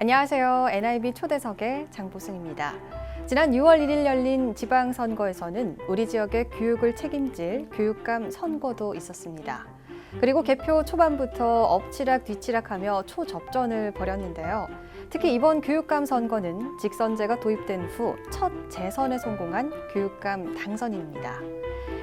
안녕하세요. NIB 초대석의 장보승입니다. 지난 6월 1일 열린 지방선거에서는 우리 지역의 교육을 책임질 교육감 선거도 있었습니다. 그리고 개표 초반부터 엎치락 뒤치락하며 초접전을 벌였는데요. 특히 이번 교육감 선거는 직선제가 도입된 후 첫 재선에 성공한 교육감 당선인입니다.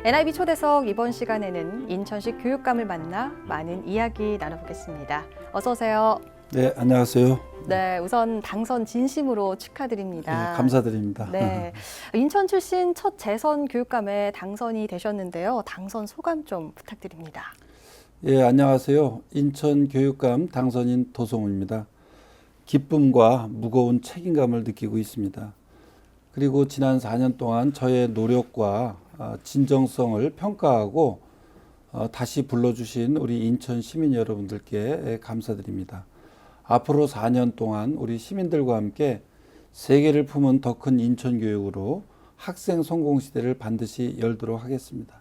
NIB 초대석 이번 시간에는 인천시 교육감을 만나 많은 이야기 나눠보겠습니다. 어서 오세요. 네, 안녕하세요. 네, 우선 당선 진심으로 축하드립니다. 네, 감사드립니다. 네, 인천 출신 첫 재선 교육감에 당선이 되셨는데요. 당선 소감 좀 부탁드립니다. 예, 안녕하세요. 인천 교육감 당선인 도성우입니다. 기쁨과 무거운 책임감을 느끼고 있습니다. 그리고 지난 4년 동안 저의 노력과 진정성을 평가하고 다시 불러주신 우리 인천 시민 여러분들께 감사드립니다. 앞으로 4년 동안 우리 시민들과 함께 세계를 품은 더 큰 인천 교육으로 학생 성공 시대를 반드시 열도록 하겠습니다.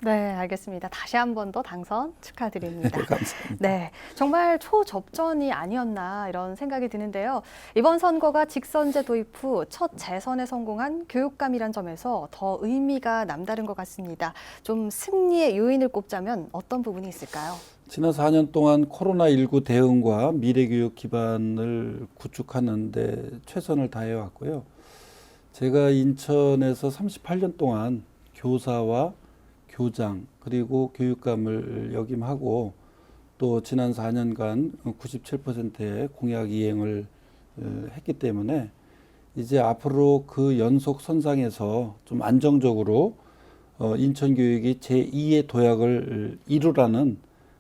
네, 알겠습니다. 다시 한 번 더 당선 축하드립니다. 네, 감사합니다. 네, 정말 초접전이 아니었나 이런 생각이 드는데요. 이번 선거가 직선제 도입 후 첫 재선에 성공한 교육감이란 점에서 더 의미가 남다른 것 같습니다. 좀 승리의 요인을 꼽자면 어떤 부분이 있을까요? 지난 4년 동안 코로나19 대응과 미래교육 기반을 구축하는 데 최선을 다해 왔고요. 제가 인천에서 38년 동안 교사와 교장 그리고 교육감을 역임하고 또 지난 4년간 97%의 공약 이행을 했기 때문에 이제 앞으로 그 연속 선상에서 좀 안정적으로 인천 교육이 제2의 도약을 이루라는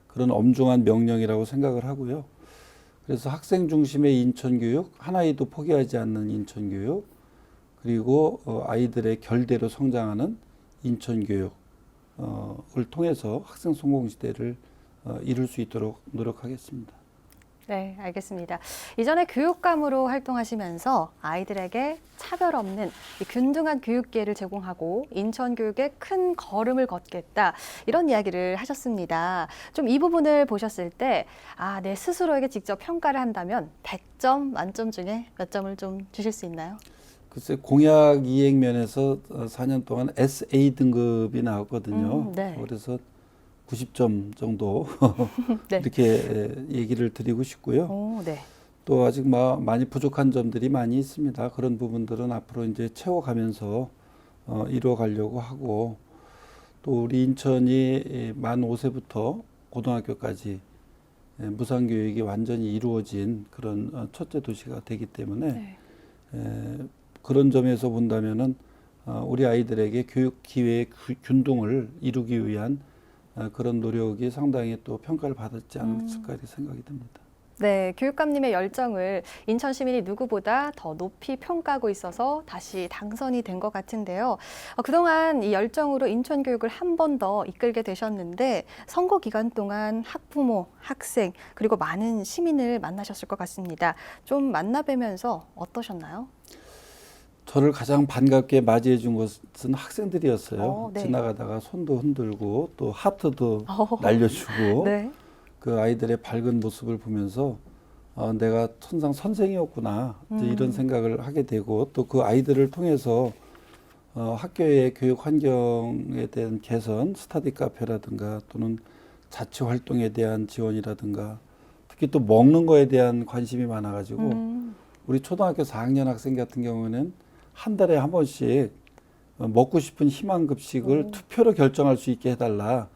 그런 엄중한 명령이라고 생각을 하고요. 그래서 학생 중심의 인천 교육, 하나에도 포기하지 않는 인천 교육, 그리고 아이들의 결대로 성장하는 인천 교육 을 통해서 학생 성공 시대를 이룰 수 있도록 노력하겠습니다. 네, 알겠습니다. 이전에 교육감으로 활동하시면서 아이들에게 차별 없는 균등한 교육 기회를 제공하고 인천 교육에 큰 걸음을 걷겠다 이런 이야기를 하셨습니다. 좀 이 부분을 보셨을 때 내 스스로에게 직접 평가를 한다면 100점 만점 중에 몇 점을 좀 주실 수 있나요? 글쎄 공약 이행 면에서 4년 동안 SA 등급이 나왔거든요. 네. 그래서 90점 정도 네. 이렇게 얘기를 드리고 싶고요. 오, 네. 또 아직 많이 부족한 점들이 많이 있습니다. 그런 부분들은 앞으로 이제 채워가면서 이루어가려고 하고 또 우리 인천이 만 5세부터 고등학교까지 무상교육이 완전히 이루어진 그런 첫째 도시가 되기 때문에 그런 점에서 본다면은 우리 아이들에게 교육 기회의 균등을 이루기 위한 그런 노력이 상당히 또 평가를 받았지 않을까 이렇게 생각이 듭니다. 네, 교육감님의 열정을 인천 시민이 누구보다 더 높이 평가하고 있어서 다시 당선이 된 것 같은데요. 그동안 이 열정으로 인천 교육을 한 번 더 이끌게 되셨는데 선거 기간 동안 학부모, 학생 그리고 많은 시민을 만나셨을 것 같습니다. 좀 만나뵈면서 어떠셨나요? 저를 가장 반갑게 맞이해 준 것은 학생들이었어요. 네. 지나가다가 손도 흔들고 또 하트도 날려주고 네. 그 아이들의 밝은 모습을 보면서 내가 천상 선생이었구나 이런 생각을 하게 되고 또 그 아이들을 통해서 학교의 교육 환경에 대한 개선, 스터디 카페라든가 또는 자치 활동에 대한 지원이라든가 특히 또 먹는 거에 대한 관심이 많아가지고 우리 초등학교 4학년 학생 같은 경우는 한 달에 한 번씩 먹고 싶은 희망급식을 투표로 결정할 수 있게 해달라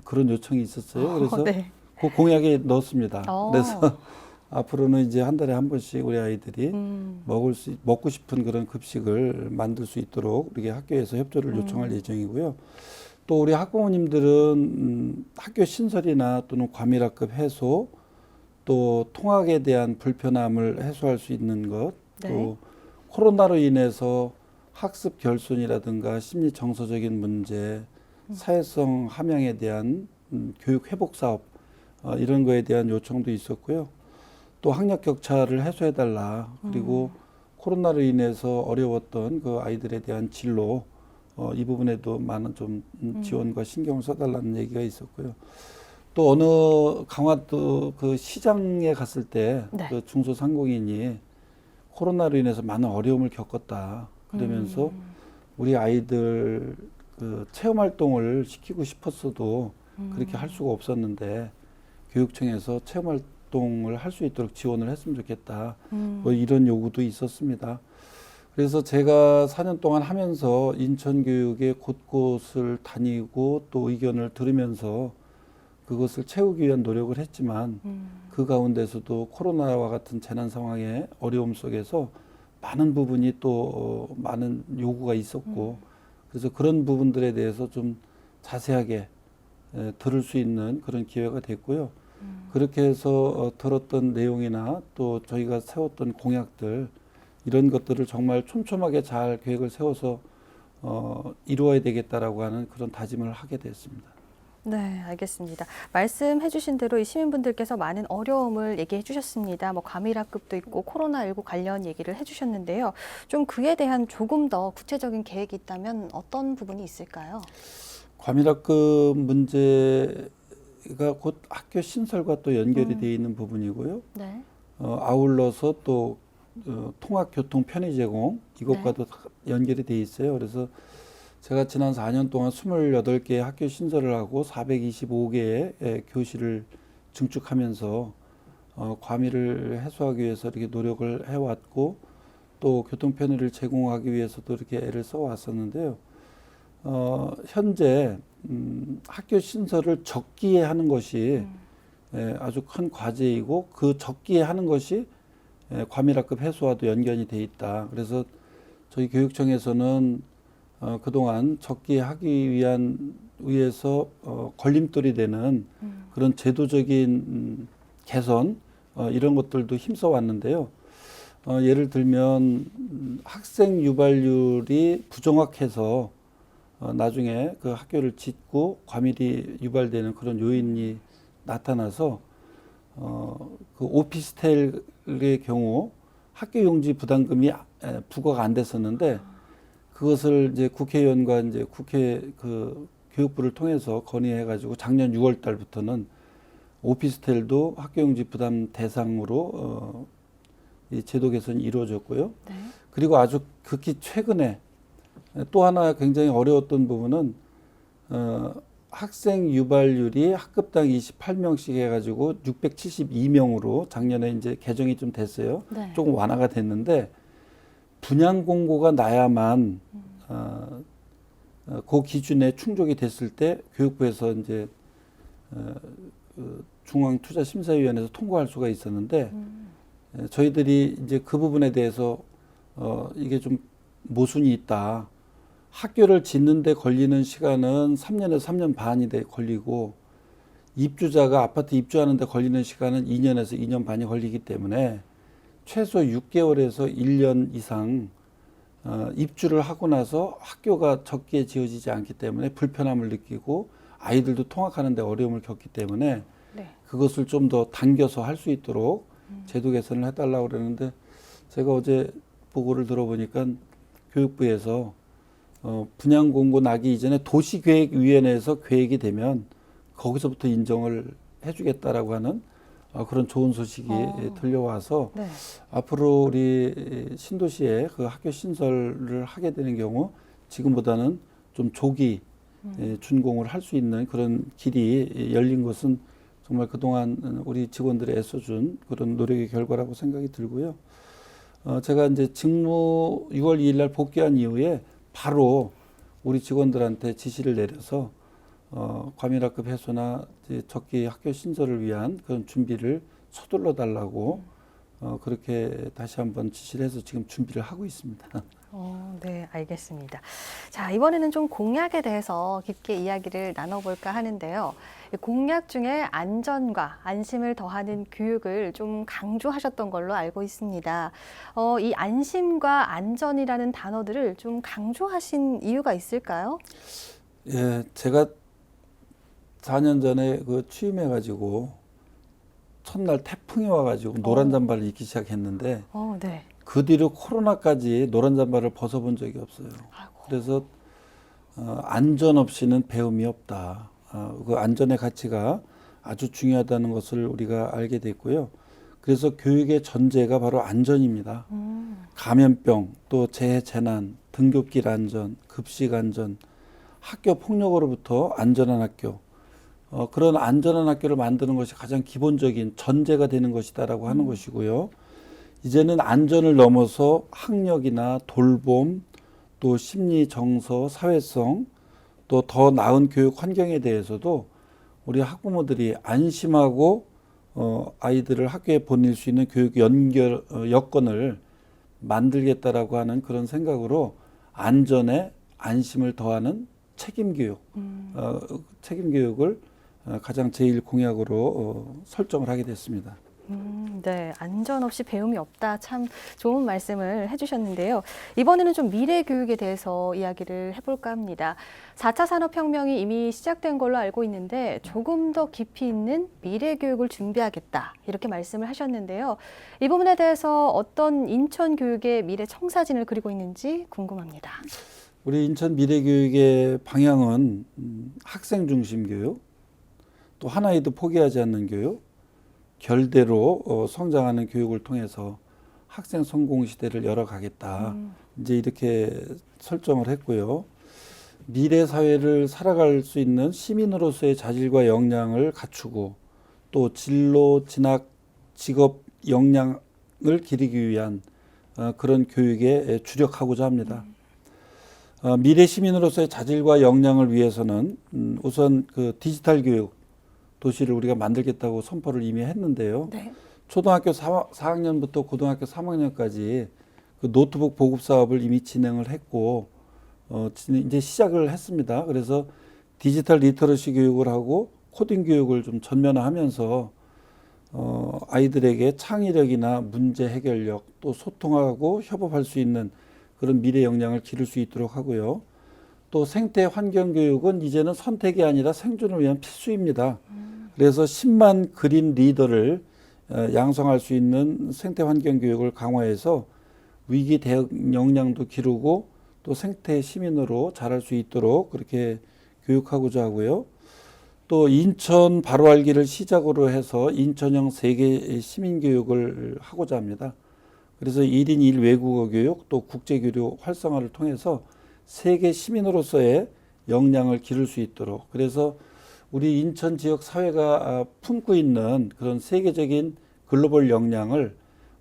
그런 요청이 있었어요. 그래서 네. 그 공약에 넣었습니다. 그래서 앞으로는 이제 한 달에 한 번씩 우리 아이들이 먹고 싶은 그런 급식을 만들 수 있도록 우리 학교에서 협조를 요청할 예정이고요. 또 우리 학부모님들은 학교 신설이나 또는 과밀학급 해소 또 통학에 대한 불편함을 해소할 수 있는 것, 또 코로나로 인해서 학습 결손이라든가 심리 정서적인 문제, 사회성 함양에 대한 교육 회복 사업 이런 거에 대한 요청도 있었고요. 또 학력 격차를 해소해달라. 그리고 코로나로 인해서 어려웠던 그 아이들에 대한 진로 이 부분에도 많은 좀 지원과 신경을 써달라는 얘기가 있었고요. 또 어느 강화도 그 시장에 갔을 때 네. 그 중소상공인이 코로나로 인해서 많은 어려움을 겪었다. 그러면서 우리 아이들 그 체험 활동을 시키고 싶었어도 그렇게 할 수가 없었는데 교육청에서 체험 활동을 할 수 있도록 지원을 했으면 좋겠다. 뭐 이런 요구도 있었습니다. 그래서 제가 4년 동안 하면서 인천 교육의 곳곳을 다니고 또 의견을 들으면서 그것을 채우기 위한 노력을 했지만 그 가운데서도 코로나와 같은 재난 상황의 어려움 속에서 많은 부분이 또 많은 요구가 있었고 그래서 그런 부분들에 대해서 좀 자세하게 들을 수 있는 그런 기회가 됐고요. 그렇게 해서 들었던 내용이나 또 저희가 세웠던 공약들 이런 것들을 정말 촘촘하게 잘 계획을 세워서 이루어야 되겠다라고 하는 그런 다짐을 하게 됐습니다. 네, 알겠습니다. 말씀해 주신 대로 이 시민분들께서 많은 어려움을 얘기해 주셨습니다. 뭐 과밀학급도 있고 코로나19 관련 얘기를 해 주셨는데요. 좀 그에 대한 조금 더 구체적인 계획이 있다면 어떤 부분이 있을까요? 과밀학급 문제가 곧 학교 신설과 또 연결이 되어 있는 부분이고요. 네. 아울러서 또 통학교통 편의 제공 이것과도 연결이 돼 있어요. 그래서 제가 지난 4년 동안 28개의 학교 신설을 하고 425개의 교실을 증축하면서 과밀을 해소하기 위해서 이렇게 노력을 해왔고 또 교통 편의를 제공하기 위해서도 이렇게 애를 써왔었는데요. 현재 학교 신설을 적기에 하는 것이 아주 큰 과제이고 그 적기에 하는 것이 과밀학급 해소와도 연관이 돼 있다. 그래서 저희 교육청에서는 그동안 적기에 하기 위해서 걸림돌이 되는 그런 제도적인 개선 이런 것들도 힘써 왔는데요. 예를 들면 학생 유발률이 부정확해서 나중에 그 학교를 짓고 과밀이 유발되는 그런 요인이 나타나서 그 오피스텔의 경우 학교 용지 부담금이 부과가 안 됐었는데 그것을 이제 국회의원과 이제 국회 그 교육부를 통해서 건의해가지고 작년 6월 달부터는 오피스텔도 학교 용지 부담 대상으로 이 제도 개선이 이루어졌고요. 네. 그리고 아주 극히 최근에 또 하나 굉장히 어려웠던 부분은 학생 유발률이 학급당 28명씩 해가지고 672명으로 작년에 이제 개정이 좀 됐어요. 네. 조금 완화가 됐는데 분양 공고가 나야만 그 기준에 충족이 됐을 때 교육부에서 이제 중앙투자심사위원회에서 통과할 수가 있었는데 저희들이 이제 그 부분에 대해서 이게 좀 모순이 있다. 학교를 짓는데 걸리는 시간은 3년에서 3년 반이 걸리고 입주자가 아파트 입주하는데 걸리는 시간은 2년에서 2년 반이 걸리기 때문에 최소 6개월에서 1년 이상 입주를 하고 나서 학교가 적기에 지어지지 않기 때문에 불편함을 느끼고 아이들도 통학하는 데 어려움을 겪기 때문에 네. 그것을 좀 더 당겨서 할 수 있도록 제도 개선을 해달라고 그러는데 제가 어제 보고를 들어보니까 교육부에서 분양 공고 나기 이전에 도시계획위원회에서 계획이 되면 거기서부터 인정을 해주겠다라고 하는 그런 좋은 소식이 들려와서 네. 앞으로 우리 신도시에 그 학교 신설을 하게 되는 경우 지금보다는 좀 조기 준공을 할 수 있는 그런 길이 열린 것은 정말 그동안 우리 직원들이 애써준 그런 노력의 결과라고 생각이 들고요. 제가 이제 직무 6월 2일 날 복귀한 이후에 바로 우리 직원들한테 지시를 내려서 과밀학급 해소나 이제 적기 학교 신설을 위한 그런 준비를 서둘러 달라고 그렇게 다시 한번 지시를 해서 지금 준비를 하고 있습니다. 네, 알겠습니다. 자, 이번에는 좀 공약에 대해서 깊게 이야기를 나눠볼까 하는데요. 공약 중에 안전과 안심을 더하는 교육을 좀 강조하셨던 걸로 알고 있습니다. 이 안심과 안전이라는 단어들을 좀 강조하신 이유가 있을까요? 예, 제가 4년 전에 그 취임해가지고 첫날 태풍이 와가지고 노란 잠바를 입기 시작했는데 네. 그 뒤로 코로나까지 노란 잠바를 벗어본 적이 없어요. 아이고. 그래서 안전 없이는 배움이 없다. 그 안전의 가치가 아주 중요하다는 것을 우리가 알게 됐고요. 그래서 교육의 전제가 바로 안전입니다. 감염병, 또 재해 재난, 등굣길 안전, 급식 안전, 학교 폭력으로부터 안전한 학교, 그런 안전한 학교를 만드는 것이 가장 기본적인 전제가 되는 것이다라고 하는 것이고요. 이제는 안전을 넘어서 학력이나 돌봄, 또 심리 정서, 사회성, 또 더 나은 교육 환경에 대해서도 우리 학부모들이 안심하고 아이들을 학교에 보낼 수 있는 교육 여건을 만들겠다라고 하는 그런 생각으로 안전에 안심을 더하는 책임 교육을 가장 제일 공약으로 설정을 하게 됐습니다. 네, 안전 없이 배움이 없다. 참 좋은 말씀을 해주셨는데요. 이번에는 좀 미래 교육에 대해서 이야기를 해볼까 합니다. 4차 산업혁명이 이미 시작된 걸로 알고 있는데 조금 더 깊이 있는 미래 교육을 준비하겠다. 이렇게 말씀을 하셨는데요. 이 부분에 대해서 어떤 인천 교육의 미래 청사진을 그리고 있는지 궁금합니다. 우리 인천 미래교육의 방향은 학생 중심 교육, 또 하나에도 포기하지 않는 교육, 결대로 성장하는 교육을 통해서 학생 성공 시대를 열어가겠다. 이제 이렇게 설정을 했고요. 미래 사회를 살아갈 수 있는 시민으로서의 자질과 역량을 갖추고 또 진로, 진학, 직업 역량을 기르기 위한 그런 교육에 주력하고자 합니다. 미래 시민으로서의 자질과 역량을 위해서는 우선 그 디지털 교육 도시를 우리가 만들겠다고 선포를 이미 했는데요. 네. 초등학교 4학년부터 고등학교 3학년까지 그 노트북 보급 사업을 이미 진행을 했고 이제 시작을 했습니다. 그래서 디지털 리터러시 교육을 하고 코딩 교육을 좀 전면화하면서 아이들에게 창의력이나 문제 해결력 또 소통하고 협업할 수 있는 그런 미래 역량을 기를 수 있도록 하고요. 또 생태 환경 교육은 이제는 선택이 아니라 생존을 위한 필수입니다. 그래서 10만 그린 리더를 양성할 수 있는 생태 환경 교육을 강화해서 위기 대응 역량도 기르고 또 생태 시민으로 자랄 수 있도록 그렇게 교육하고자 하고요. 또 인천 바로 알기를 시작으로 해서 인천형 세계 시민 교육을 하고자 합니다. 그래서 1인 1 외국어 교육 또 국제교류 활성화를 통해서 세계 시민으로서의 역량을 기를 수 있도록 그래서 우리 인천 지역 사회가 품고 있는 그런 세계적인 글로벌 역량을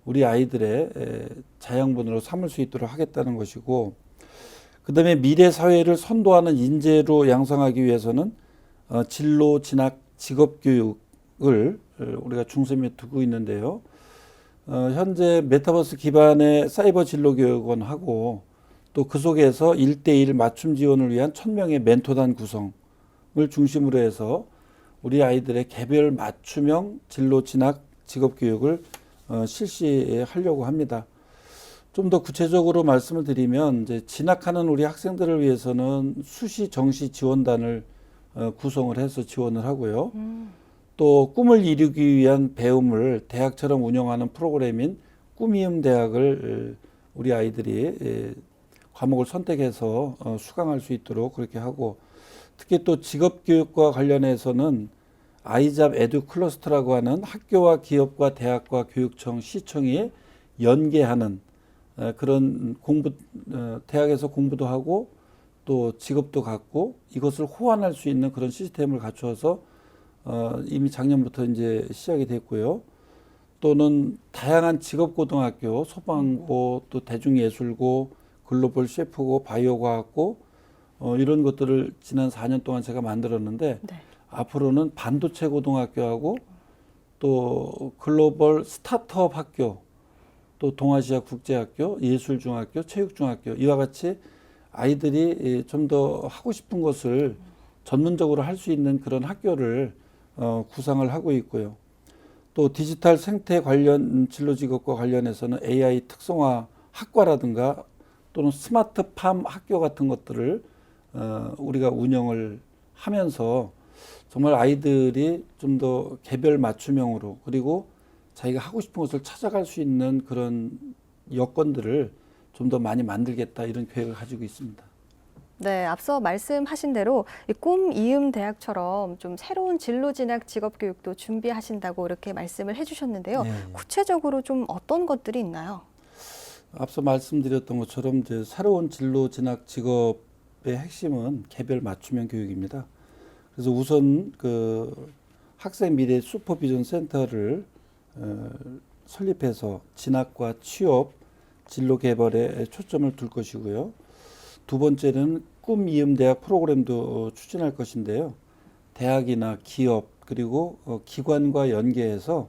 우리 아이들의 자양분으로 삼을 수 있도록 하겠다는 것이고 그다음에 미래 사회를 선도하는 인재로 양성하기 위해서는 진로, 진학, 직업 교육을 우리가 중심에 두고 있는데요. 현재 메타버스 기반의 사이버 진로 교육원 하고 또 그 속에서 1대1 맞춤 지원을 위한 1000명의 멘토단 구성을 중심으로 해서 우리 아이들의 개별 맞춤형 진로 진학 직업 교육을 실시하려고 합니다. 좀 더 구체적으로 말씀을 드리면 이제 진학하는 우리 학생들을 위해서는 수시 정시 지원단을 구성을 해서 지원을 하고요. 또 꿈을 이루기 위한 배움을 대학처럼 운영하는 프로그램인 꿈이음 대학을 우리 아이들이 과목을 선택해서 수강할 수 있도록 그렇게 하고 특히 또 직업교육과 관련해서는 아이잡 에듀 클러스터라고 하는 학교와 기업과 대학과 교육청, 시청이 연계하는 그런 공부, 대학에서 공부도 하고 또 직업도 갖고 이것을 호환할 수 있는 그런 시스템을 갖추어서 이미 작년부터 이제 시작이 됐고요. 또는 다양한 직업고등학교, 소방고, 또 대중예술고, 글로벌 셰프고, 바이오과학고 이런 것들을 지난 4년 동안 제가 만들었는데 네. 앞으로는 반도체 고등학교하고 또 글로벌 스타트업 학교, 또 동아시아 국제학교, 예술중학교, 체육중학교 이와 같이 아이들이 좀 더 하고 싶은 것을 전문적으로 할 수 있는 그런 학교를 구상을 하고 있고요. 또 디지털 생태 관련 진로 직업과 관련해서는 AI 특성화 학과라든가 또는 스마트팜 학교 같은 것들을 우리가 운영을 하면서 정말 아이들이 좀 더 개별 맞춤형으로 그리고 자기가 하고 싶은 것을 찾아갈 수 있는 그런 여건들을 좀 더 많이 만들겠다 이런 계획을 가지고 있습니다. 네, 앞서 말씀하신 대로 이 꿈 이음 대학처럼 좀 새로운 진로 진학 직업 교육도 준비하신다고 이렇게 말씀을 해주셨는데요. 예. 구체적으로 좀 어떤 것들이 있나요? 앞서 말씀드렸던 것처럼 이제 새로운 진로 진학 직업의 핵심은 개별 맞춤형 교육입니다. 그래서 우선 그 학생 미래 슈퍼비전 센터를 설립해서 진학과 취업, 진로 개발에 초점을 둘 것이고요. 두 번째는 꿈 이음 대학 프로그램도 추진할 것인데요. 대학이나 기업 그리고 기관과 연계해서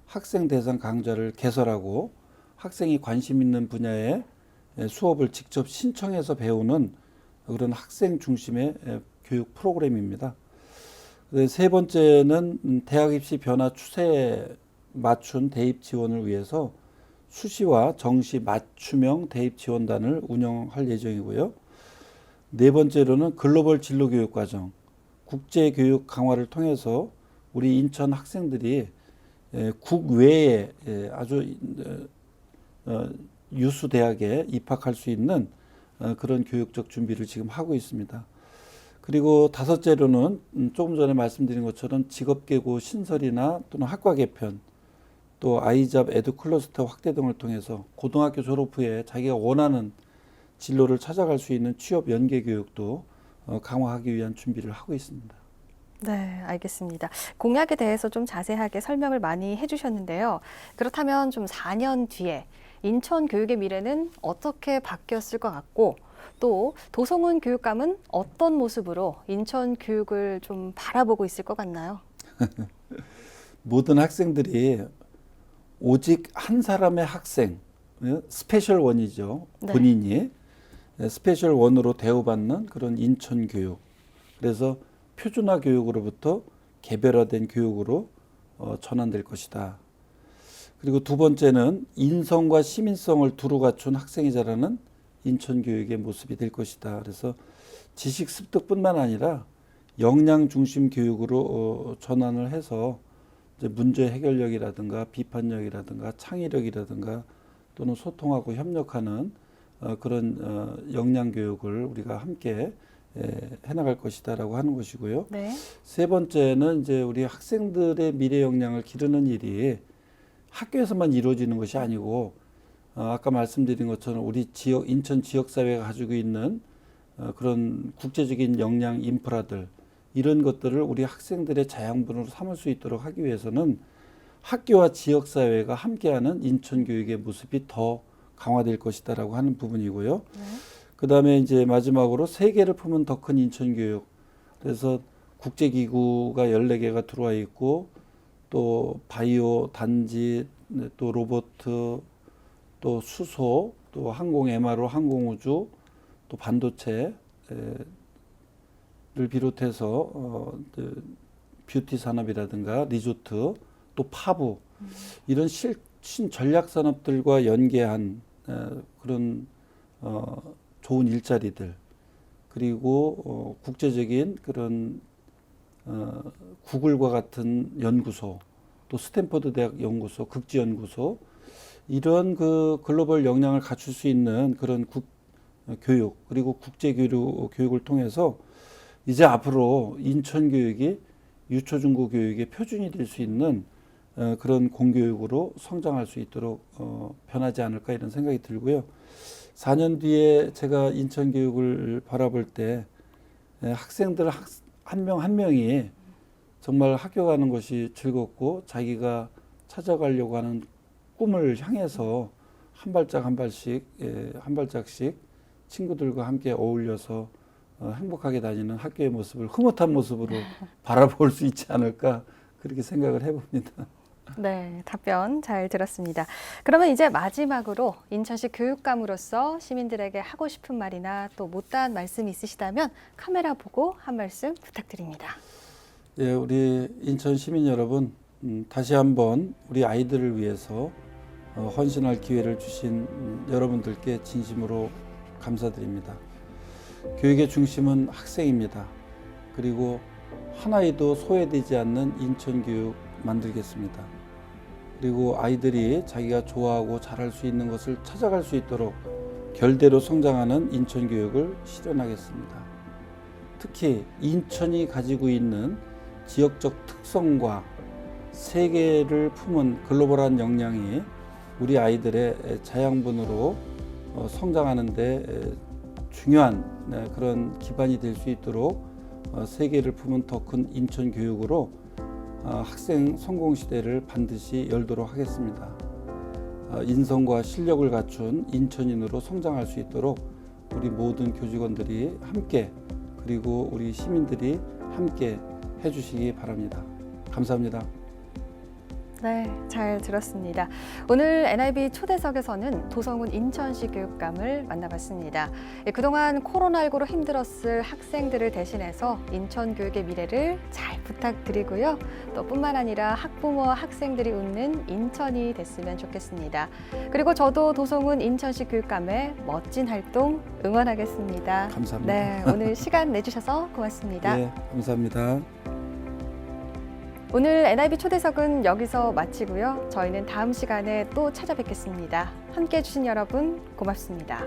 학생 대상 강좌를 개설하고 학생이 관심 있는 분야의 수업을 직접 신청해서 배우는 그런 학생 중심의 교육 프로그램입니다. 세 번째는 대학 입시 변화 추세에 맞춘 대입 지원을 위해서 수시와 정시 맞춤형 대입 지원단을 운영할 예정이고요. 네 번째로는 글로벌 진로 교육 과정, 국제 교육 강화를 통해서 우리 인천 학생들이 국외에 아주 유수 대학에 입학할 수 있는 그런 교육적 준비를 지금 하고 있습니다. 그리고 다섯째로는 조금 전에 말씀드린 것처럼 직업계고 신설이나 또는 학과 개편, 또 아이잡 에듀클러스터 확대 등을 통해서 고등학교 졸업 후에 자기가 원하는 진로를 찾아갈 수 있는 취업 연계 교육도 강화하기 위한 준비를 하고 있습니다. 네, 알겠습니다. 공약에 대해서 좀 자세하게 설명을 많이 해주셨는데요. 그렇다면 좀 4년 뒤에 인천 교육의 미래는 어떻게 바뀌었을 것 같고 또 도성훈 교육감은 어떤 모습으로 인천 교육을 좀 바라보고 있을 것 같나요? 모든 학생들이 오직 한 사람의 학생, 스페셜 원이죠. 네. 본인이 스페셜 원으로 대우받는 그런 인천 교육. 그래서 표준화 교육으로부터 개별화된 교육으로 전환될 것이다. 그리고 두 번째는 인성과 시민성을 두루 갖춘 학생이 자라는 인천 교육의 모습이 될 것이다. 그래서 지식 습득뿐만 아니라 역량 중심 교육으로 전환을 해서 이제 문제 해결력이라든가 비판력이라든가 창의력이라든가 또는 소통하고 협력하는 그런 역량 교육을 우리가 함께 해나갈 것이다라고 하는 것이고요. 네. 세 번째는 이제 우리 학생들의 미래 역량을 기르는 일이 학교에서만 이루어지는 것이 아니고 아까 말씀드린 것처럼 우리 지역 인천 지역 사회가 가지고 있는 그런 국제적인 역량 인프라들 이런 것들을 우리 학생들의 자양분으로 삼을 수 있도록 하기 위해서는 학교와 지역 사회가 함께하는 인천 교육의 모습이 더 강화될 것이다라고 하는 부분이고요. 네. 그다음에 이제 마지막으로 세계를 품은 더 큰 인천 교육. 그래서 국제기구가 14개가 들어와 있고 또 바이오 단지, 또 로봇, 또 수소, 또 항공 MRO, 항공우주, 또 반도체를 비롯해서 뷰티 산업이라든가 리조트, 또 파부 이런 신전략 산업들과 연계한 그런 좋은 일자리들 그리고 국제적인 그런 구글과 같은 연구소, 또 스탠퍼드 대학 연구소, 극지 연구소 이런 그 글로벌 역량을 갖출 수 있는 그런 교육 그리고 국제 교육을 통해서 이제 앞으로 인천 교육이 유초중고 교육의 표준이 될 수 있는 그런 공교육으로 성장할 수 있도록 변하지 않을까 이런 생각이 들고요. 4년 뒤에 제가 인천 교육을 바라볼 때 학생들 한 명 한 명이 정말 학교 가는 것이 즐겁고 자기가 찾아가려고 하는 꿈을 향해서 한 발짝 한 발씩 한 발짝씩 친구들과 함께 어울려서 행복하게 다니는 학교의 모습을 흐뭇한 모습으로 바라볼 수 있지 않을까 그렇게 생각을 해봅니다. 네, 답변 잘 들었습니다. 그러면 이제 마지막으로 인천시 교육감으로서 시민들에게 하고 싶은 말이나 또 못다한 말씀이 있으시다면 카메라 보고 한 말씀 부탁드립니다. 예, 우리 인천 시민 여러분, 다시 한번 우리 아이들을 위해서 헌신할 기회를 주신 여러분들께 진심으로 감사드립니다. 교육의 중심은 학생입니다. 그리고 한 아이도 소외되지 않는 인천 교육 만들겠습니다. 그리고 아이들이 자기가 좋아하고 잘할 수 있는 것을 찾아갈 수 있도록 결대로 성장하는 인천교육을 실현하겠습니다. 특히 인천이 가지고 있는 지역적 특성과 세계를 품은 글로벌한 역량이 우리 아이들의 자양분으로 성장하는 데 중요한 그런 기반이 될 수 있도록 세계를 품은 더 큰 인천 교육으로 학생 성공 시대를 반드시 열도록 하겠습니다. 인성과 실력을 갖춘 인천인으로 성장할 수 있도록 우리 모든 교직원들이 함께 그리고 우리 시민들이 함께 해주시기 바랍니다. 감사합니다. 네, 잘 들었습니다. 오늘 NIB 초대석에서는 도성훈 인천시 교육감을 만나봤습니다. 그동안 코로나19로 힘들었을 학생들을 대신해서 인천 교육의 미래를 잘 부탁드리고요. 또 뿐만 아니라 학부모와 학생들이 웃는 인천이 됐으면 좋겠습니다. 그리고 저도 도성훈 인천시 교육감의 멋진 활동 응원하겠습니다. 감사합니다. 네, 오늘 시간 내주셔서 고맙습니다. 네, 감사합니다. 오늘 NIB 초대석은 여기서 마치고요. 저희는 다음 시간에 또 찾아뵙겠습니다. 함께해 주신 여러분 고맙습니다.